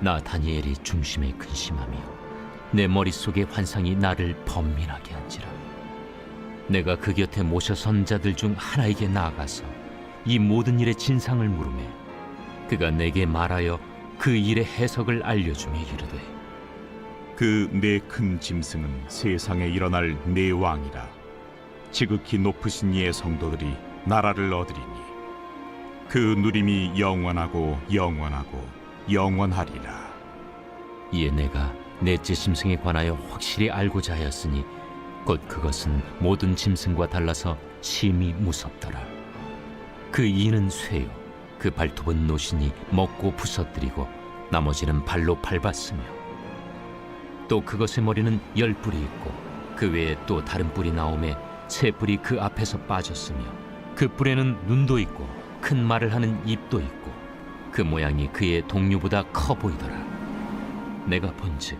나 다니엘이 중심에 근심하며 내 머릿속의 환상이 나를 번민하게 한지라. 내가 그 곁에 모셔선 자들 중 하나에게 나아가서 이 모든 일의 진상을 물으매 그가 내게 말하여 그 일의 해석을 알려주며 이르되, 그 네 큰 짐승은 세상에 일어날 네 왕이라. 지극히 높으신 이의 성도들이 나라를 얻으리니 그 누림이 영원하고 영원하고 영원하리라. 이에 내가 넷째 짐승에 관하여 확실히 알고자 하였으니 곧 그것은 모든 짐승과 달라서 심히 무섭더라. 그 이는 쇠요, 그 발톱은 노시니 먹고 부서뜨리고 나머지는 발로 밟았으며, 또 그것의 머리는 10뿔이 있고 그 외에 또 다른 뿔이 나오매 세 뿔이 그 앞에서 빠졌으며, 그 뿔에는 눈도 있고 큰 말을 하는 입도 있고 그 모양이 그의 동류보다 커 보이더라. 내가 본즉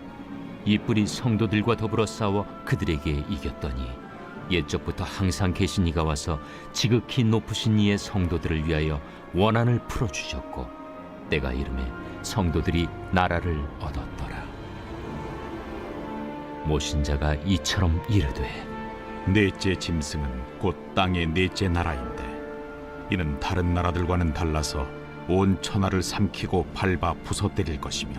이 뿔이 성도들과 더불어 싸워 그들에게 이겼더니 옛적부터 항상 계신 이가 와서 지극히 높으신 이의 성도들을 위하여 원한을 풀어주셨고 때가 이름에 성도들이 나라를 얻었더라. 모신 자가 이처럼 이르되, 넷째 짐승은 곧 땅의 넷째 나라인데 이는 다른 나라들과는 달라서 온 천하를 삼키고 밟아 부서뜨릴 것이며,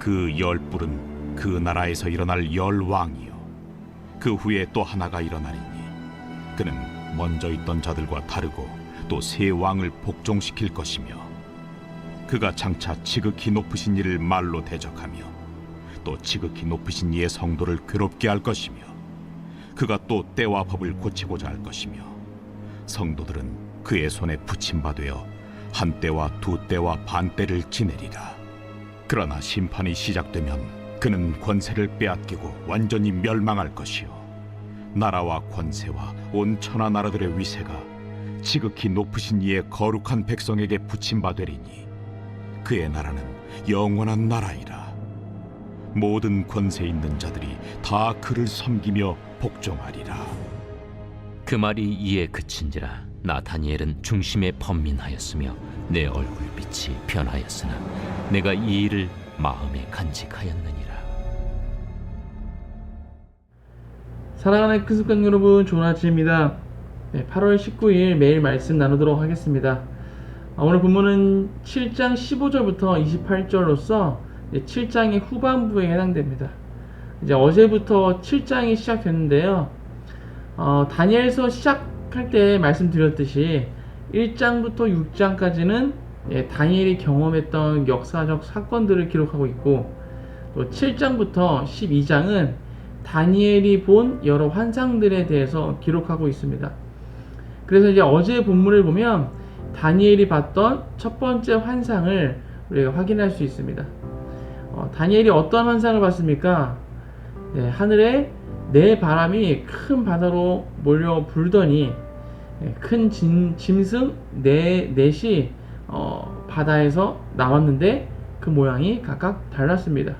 그 10뿔은 그 나라에서 일어날 10왕이요 그 후에 또 하나가 일어나리니 그는 먼저 있던 자들과 다르고 또 새 왕을 복종시킬 것이며, 그가 장차 지극히 높으신 이를 말로 대적하며 또 지극히 높으신 이의 성도를 괴롭게 할 것이며, 그가 또 때와 법을 고치고자 할 것이며, 성도들은 그의 손에 붙임바 되어 한 때와 두 때와 반 때를 지내리라. 그러나 심판이 시작되면 그는 권세를 빼앗기고 완전히 멸망할 것이요 나라와 권세와 온 천하 나라들의 위세가 지극히 높으신 이의 거룩한 백성에게 붙임바 되리니 그의 나라는 영원한 나라이라. 모든 권세 있는 자들이 다 그를 섬기며 복종하리라. 그 말이 이에 그친지라 나 다니엘은 중심에 번민하였으며 내 얼굴빛이 변하였으나 내가 이 일을 마음에 간직하였느니라. 사랑하는 큰습관 여러분, 좋은 아침입니다. 8월 19일 매일 말씀 나누도록 하겠습니다. 오늘 본문은 7장 15절부터 28절로서 7장의 후반부에 해당됩니다. 이제 어제부터 7장이 시작됐는데요. 다니엘서 시작할 때 말씀드렸듯이 1장부터 6장까지는 다니엘이 경험했던 역사적 사건들을 기록하고 있고, 또 7장부터 12장은 다니엘이 본 여러 환상들에 대해서 기록하고 있습니다. 그래서 이제 어제 본문을 보면 다니엘이 봤던 첫 번째 환상을 우리가 확인할 수 있습니다. 다니엘이 어떤 환상을 봤습니까? 하늘에 네 바람이 큰 바다로 몰려 불더니 큰 짐승 넷이 바다에서 나왔는데 그 모양이 각각 달랐습니다.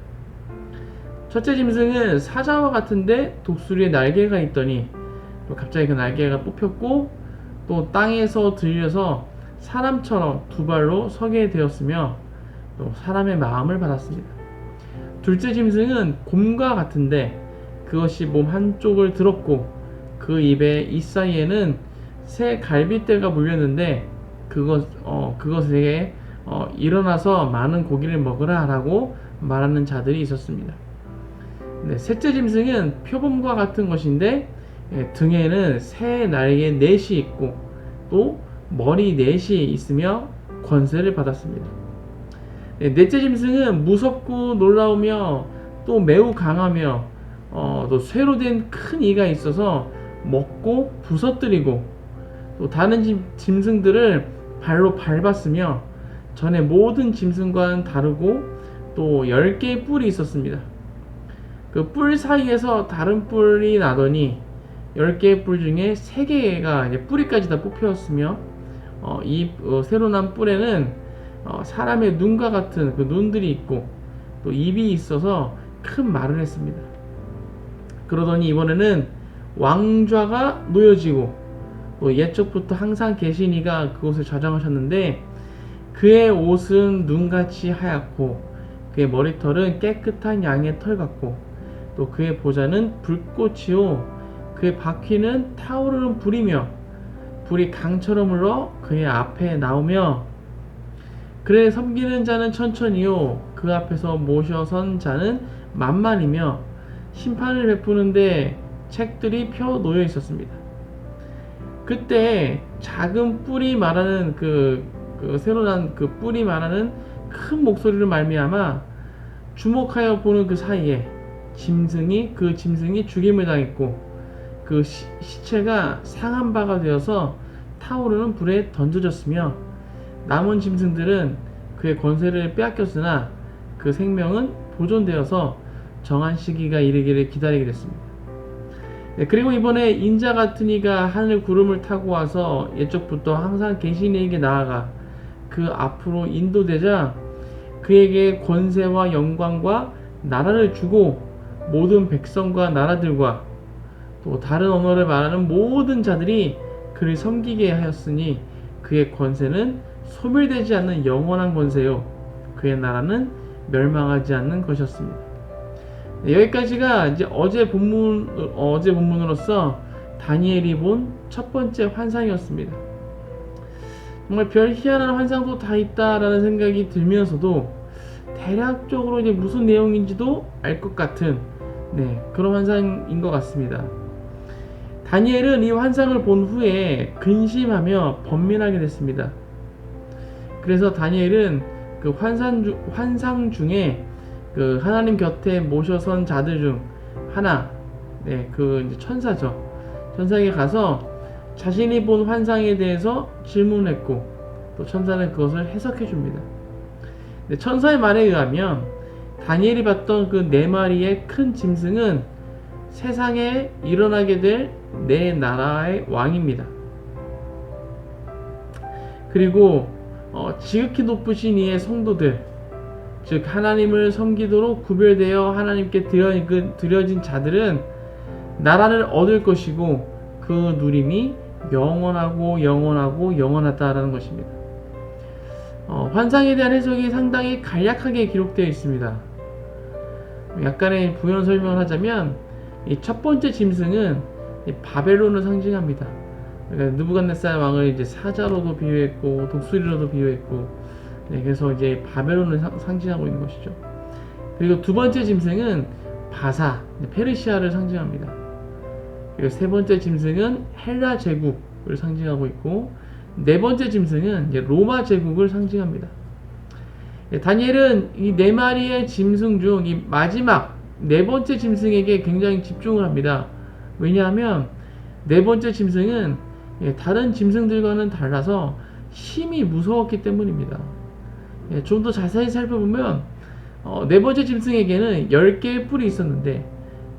첫째 짐승은 사자와 같은데 독수리의 날개가 있더니 또 갑자기 그 날개가 뽑혔고 또 땅에서 들려서 사람처럼 두 발로 서게 되었으며 또 사람의 마음을 받았습니다. 둘째 짐승은 곰과 같은데 그것이 몸 한쪽을 들었고 그 입에 이 사이에는 새 갈빗대가 물렸는데 그것에게 일어나서 많은 고기를 먹으라 라고 말하는 자들이 있었습니다. 셋째 짐승은 표범과 같은 것인데 등에는 새 날개 넷이 있고 또 머리 넷이 있으며 권세를 받았습니다. 넷째 짐승은 무섭고 놀라우며 또 매우 강하며 또 쇠로 된 큰 이가 있어서 먹고 부서뜨리고 또 다른 짐승들을 발로 밟았으며 전에 모든 짐승과는 다르고 또 10개의 뿔이 있었습니다. 그 뿔 사이에서 다른 뿔이 나더니 10개의 뿔 중에 3개가 이제 뿌리까지 다 뽑혔으며 이 새로 난 뿔에는 사람의 눈과 같은 그 눈들이 있고 또 입이 있어서 큰 말을 했습니다. 그러더니 이번에는 왕좌가 놓여지고 또 옛적부터 항상 계신 이가 그곳을 좌정하셨는데 그의 옷은 눈같이 하얗고 그의 머리털은 깨끗한 양의 털 같고 또 그의 보좌는 불꽃이요 그의 바퀴는 타오르는 불이며 불이 강처럼 흘러 그의 앞에 나오며 그를 섬기는 자는 천천히요 그 앞에서 모셔선 자는 만만이며 심판을 베푸는데 책들이 펴 놓여 있었습니다. 그때 작은 뿔이 말하는 그 새로 난 그 뿔이 말하는 큰 목소리로 말미암아 주목하여 보는 그 사이에 그 짐승이 죽임을 당했고 그 시체가 상한 바가 되어서 타오르는 불에 던져졌으며 남은 짐승들은 그의 권세를 빼앗겼으나 그 생명은 보존되어서 정한 시기가 이르기를 기다리게 됐습니다. 네, 그리고 이번에 인자 같은 이가 하늘 구름을 타고 와서 옛적부터 항상 계신 이에게 나아가 그 앞으로 인도되자 그에게 권세와 영광과 나라를 주고 모든 백성과 나라들과 또 다른 언어를 말하는 모든 자들이 그를 섬기게 하였으니 그의 권세는 소멸되지 않는 영원한 권세요 그의 나라는 멸망하지 않는 것이었습니다. 네, 여기까지가 이제 어제 본문으로서 다니엘이 본 첫 번째 환상이었습니다. 정말 별 희한한 환상도 다 있다라는 생각이 들면서도 대략적으로 이제 무슨 내용인지도 알 것 같은 그런 환상인 것 같습니다. 다니엘은 이 환상을 본 후에 근심하며 번민하게 됐습니다. 그래서 다니엘은 그 환상 중에 그 하나님 곁에 모셔선 자들 중 하나, 그 이제 천사에게 가서 자신이 본 환상에 대해서 질문했고 또 천사는 그것을 해석해 줍니다. 천사의 말에 의하면 다니엘이 봤던 그 4마리의 큰 짐승은 세상에 일어나게 될 4나라의 왕입니다. 그리고 지극히 높으신 이의 성도들, 즉 하나님을 섬기도록 구별되어 하나님께 드려진 자들은 나라를 얻을 것이고 그 누림이 영원하다라는 것입니다. 환상에 대한 해석이 상당히 간략하게 기록되어 있습니다. 약간의 부연 설명을 하자면 이 첫 번째 짐승은 바벨론을 상징합니다. 그러니까 느부갓네살 왕을 이제 사자로도 비유했고 독수리로도 비유했고, 그래서 이제 바벨론을 상징하고 있는 것이죠. 그리고 두 번째 짐승은 바사, 페르시아를 상징합니다. 그리고 세 번째 짐승은 헬라 제국을 상징하고 있고, 네 번째 짐승은 이제 로마 제국을 상징합니다. 다니엘은 이 4마리의 짐승 중 이 마지막 네 번째 짐승에게 굉장히 집중을 합니다. 왜냐하면 네 번째 짐승은 다른 짐승들과는 달라서 힘이 무서웠기 때문입니다. 좀 더 자세히 살펴보면 네 번째 짐승에게는 10개의 뿔이 있었는데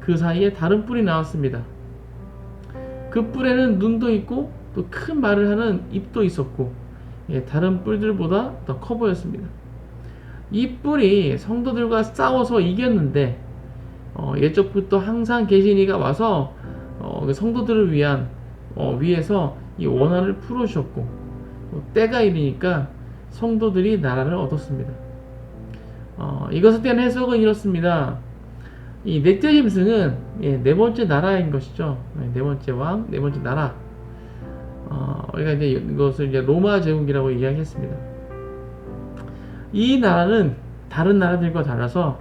그 사이에 다른 뿔이 나왔습니다. 그 뿔에는 눈도 있고 또 큰 말을 하는 입도 있었고 다른 뿔들보다 더 커 보였습니다. 이 뿔이 성도들과 싸워서 이겼는데 옛적부터 항상 계신 이가 와서 성도들을 위해서 이 원한을 풀어주셨고 때가 이르니까 성도들이 나라를 얻었습니다. 이것에 대한 해석은 이렇습니다. 이 넷째 짐승은 네 번째 나라인 것이죠. 네 번째 왕, 네 번째 나라. 우리가 이제 이것을 이제 로마 제국이라고 이야기했습니다. 이 나라는 다른 나라들과 달라서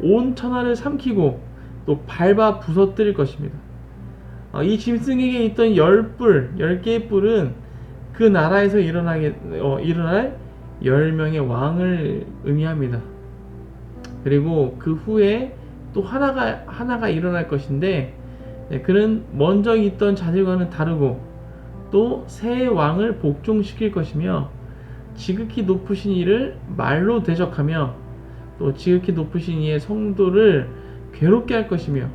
온 천하를 삼키고 또 밟아 부서뜨릴 것입니다. 이 짐승에게 있던 10개의 뿔은 그 나라에서 일어날 10명의 왕을 의미합니다. 그리고 그 후에 또 하나가 일어날 것인데 그는 먼저 있던 자들과는 다르고 또 새 왕을 복종시킬 것이며 지극히 높으신 이를 말로 대적하며 또 지극히 높으신 이의 성도를 괴롭게 할 것이며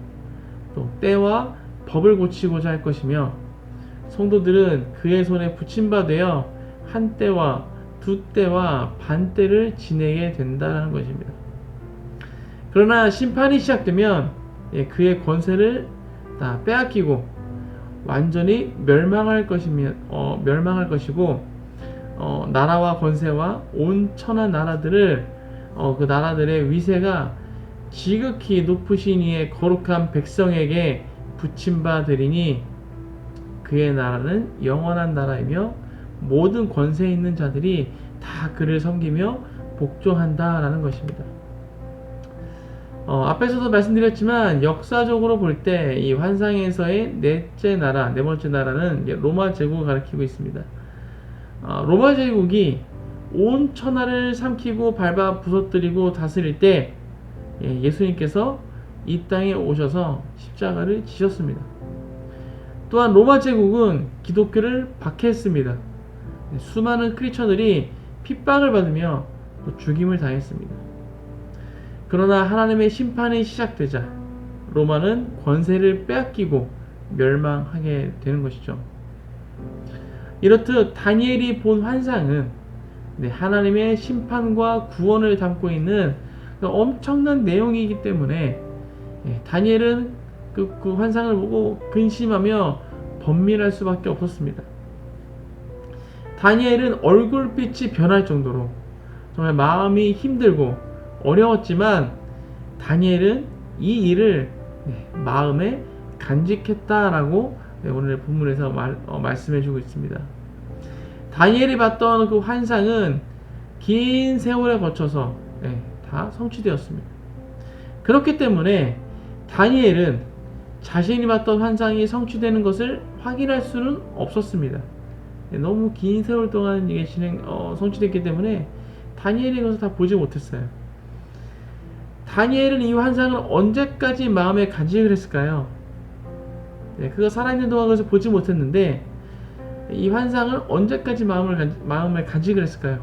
또 때와 법을 고치고자 할 것이며 성도들은 그의 손에 붙임바 되어 한 때와 두 때와 반 때를 지내게 된다는 것입니다. 그러나 심판이 시작되면 그의 권세를 다 빼앗기고 완전히 멸망할 것이고 나라와 권세와 온 천하 나라들을 그 나라들의 위세가 지극히 높으신 이의 거룩한 백성에게 붙임바 되리니 그의 나라는 영원한 나라이며 모든 권세 있는 자들이 다 그를 섬기며 복종한다 라는 것입니다. 앞에서도 말씀드렸지만 역사적으로 볼 때 이 환상에서의 넷째 나라, 네 번째 나라는 로마 제국을 가리키고 있습니다. 로마 제국이 온 천하를 삼키고 밟아 부서뜨리고 다스릴 때 예수님께서 이 땅에 오셔서 십자가를 지셨습니다. 또한 로마 제국은 기독교를 박해했습니다. 수많은 크리스천들이 핍박을 받으며 또 죽임을 당했습니다. 그러나 하나님의 심판이 시작되자 로마는 권세를 빼앗기고 멸망하게 되는 것이죠. 이렇듯 다니엘이 본 환상은 하나님의 심판과 구원을 담고 있는 엄청난 내용이기 때문에 다니엘은 그 환상을 보고 근심하며 번민할 수밖에 없었습니다. 다니엘은 얼굴빛이 변할 정도로 정말 마음이 힘들고 어려웠지만 다니엘은 이 일을 마음에 간직했다라고 오늘 본문에서 말씀해주고 있습니다. 다니엘이 봤던 그 환상은 긴 세월에 거쳐서 다 성취되었습니다. 그렇기 때문에 다니엘은 자신이 봤던 환상이 성취되는 것을 확인할 수는 없었습니다. 너무 긴 세월 동안 이게 성취됐기 때문에 다니엘이 이것을 다 보지 못했어요. 다니엘은 이 환상을 언제까지 마음에 간직을 했을까요? 그가 살아있는 동안 그것을 보지 못했는데 이 환상을 언제까지 마음에 간직을 했을까요?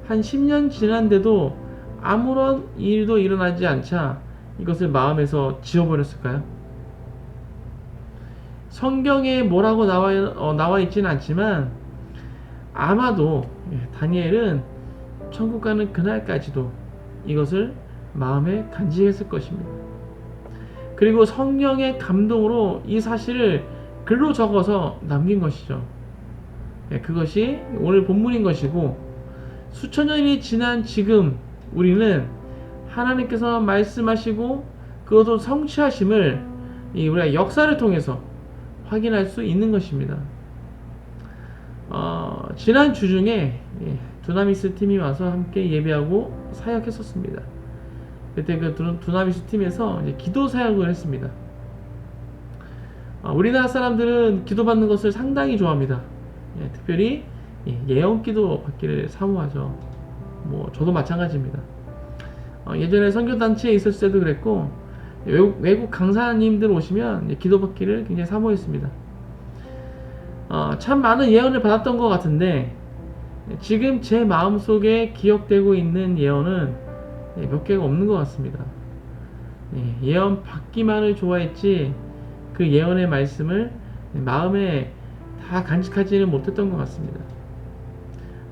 한 10년 지났는데도 아무런 일도 일어나지 않자 이것을 마음에서 지워버렸을까요? 성경에 뭐라고 나와 있지는 않지만 아마도 다니엘은 천국 가는 그날까지도 이것을 마음에 간직했을 것입니다. 그리고 성령의 감동으로 이 사실을 글로 적어서 남긴 것이죠. 그것이 오늘 본문인 것이고, 수천 년이 지난 지금 우리는 하나님께서 말씀하시고 그것도 성취하심을 우리가 역사를 통해서 확인할 수 있는 것입니다. 지난 주 중에 두나미스 팀이 와서 함께 예배하고 사역했었습니다. 그때 그 두나미스 팀에서 기도 사역을 했습니다. 우리나라 사람들은 기도받는 것을 상당히 좋아합니다. 특별히 예언 기도 받기를 사모하죠. 저도 마찬가지입니다. 예전에 선교단체에 있었을 때도 그랬고, 외국 강사님들 오시면 기도 받기를 굉장히 사모했습니다. 참 많은 예언을 받았던 것 같은데 지금 제 마음속에 기억되고 있는 예언은 몇 개가 없는 것 같습니다. 예언 받기만을 좋아했지 그 예언의 말씀을 마음에 다 간직하지는 못했던 것 같습니다.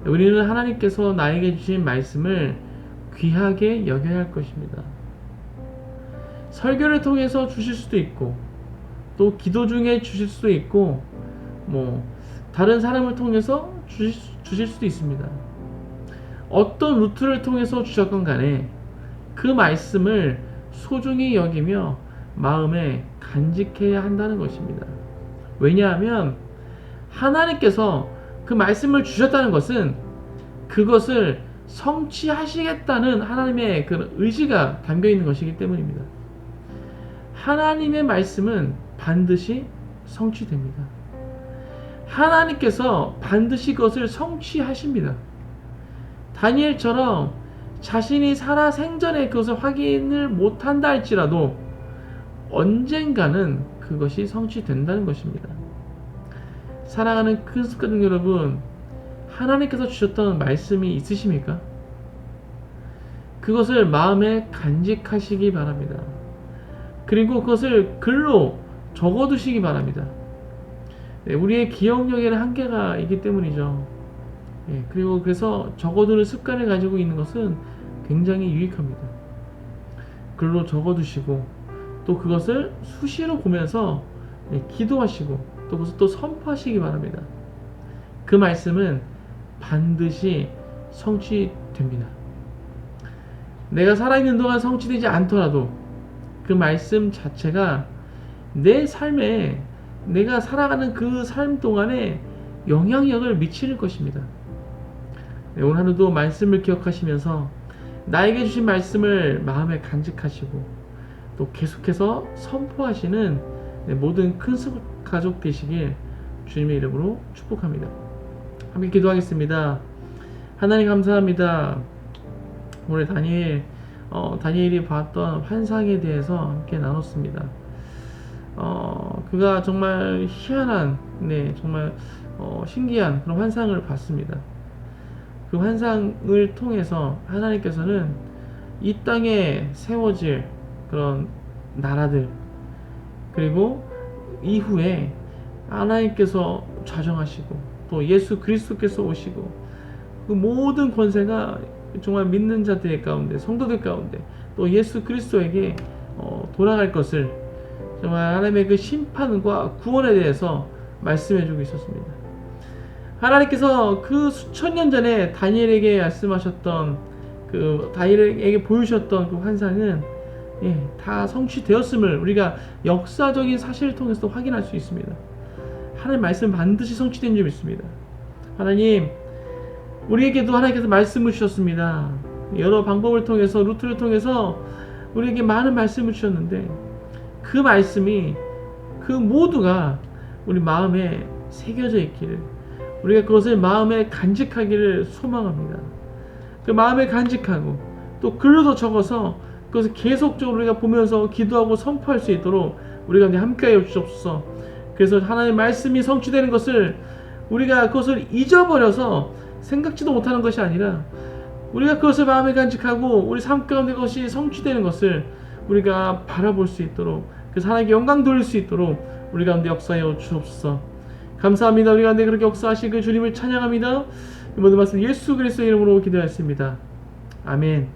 우리는 하나님께서 나에게 주신 말씀을 귀하게 여겨야 할 것입니다. 설교를 통해서 주실 수도 있고, 또 기도 중에 주실 수도 있고, 다른 사람을 통해서 주실 수도 있습니다. 어떤 루트를 통해서 주셨건 간에 그 말씀을 소중히 여기며 마음에 간직해야 한다는 것입니다. 왜냐하면 하나님께서 그 말씀을 주셨다는 것은 그것을 성취하시겠다는 하나님의 그 의지가 담겨 있는 것이기 때문입니다. 하나님의 말씀은 반드시 성취됩니다. 하나님께서 반드시 그것을 성취하십니다. 다니엘처럼 자신이 살아 생전에 그것을 확인을 못한다 할지라도 언젠가는 그것이 성취된다는 것입니다. 사랑하는 크리스도 가족 여러분, 하나님께서 주셨던 말씀이 있으십니까? 그것을 마음에 간직하시기 바랍니다. 그리고 그것을 글로 적어두시기 바랍니다. 우리의 기억력에는 한계가 있기 때문이죠. 그리고 그래서 적어두는 습관을 가지고 있는 것은 굉장히 유익합니다. 글로 적어두시고 또 그것을 수시로 보면서 기도하시고 또 그것을 또 선포하시기 바랍니다. 그 말씀은 반드시 성취됩니다. 내가 살아있는 동안 성취되지 않더라도 그 말씀 자체가 내 삶에, 내가 살아가는 그 삶 동안에 영향력을 미치는 것입니다. 네, 오늘 하루도 말씀을 기억하시면서 나에게 주신 말씀을 마음에 간직하시고 또 계속해서 선포하시는 모든 큰 가족 되시길 주님의 이름으로 축복합니다. 함께 기도하겠습니다. 하나님 감사합니다. 오늘 다니엘이 봤던 환상에 대해서 함께 나눴습니다. 그가 정말 희한한, 정말 신기한 그런 환상을 봤습니다. 그 환상을 통해서 하나님께서는 이 땅에 세워질 그런 나라들, 그리고 이후에 하나님께서 좌정하시고 또 예수 그리스도께서 오시고 그 모든 권세가 정말 믿는 자들 가운데, 성도들 가운데 또 예수 그리스도에게 돌아갈 것을 정말 하나님의 그 심판과 구원에 대해서 말씀해 주고 있었습니다. 하나님께서 그 수천 년 전에 다니엘에게 말씀하셨던, 그 다니엘에게 보여주셨던 그 환상은 다 성취되었음을 우리가 역사적인 사실을 통해서 확인할 수 있습니다. 하나님 말씀 반드시 성취된 줄 믿습니다. 하나님, 우리에게도 하나님께서 말씀을 주셨습니다. 여러 방법을 통해서, 루트를 통해서 우리에게 많은 말씀을 주셨는데 그 말씀이, 그 모두가 우리 마음에 새겨져 있기를, 우리가 그것을 마음에 간직하기를 소망합니다. 그 마음에 간직하고 또 글로도 적어서 그것을 계속적으로 우리가 보면서 기도하고 선포할 수 있도록 우리가 함께하여 주옵소서. 그래서 하나님의 말씀이 성취되는 것을 우리가 그것을 잊어버려서 생각지도 못하는 것이 아니라 우리가 그것을 마음에 간직하고 우리 삶 가운데 그것이 성취되는 것을 우리가 바라볼 수 있도록, 그래서 하나님께 영광 돌릴 수 있도록 우리 가운데 역사하여 주옵소서. 감사합니다. 우리 가운데 그렇게 역사하신 그 주님을 찬양합니다. 이 모든 말씀 예수 그리스도의 이름으로 기도했습니다. 아멘.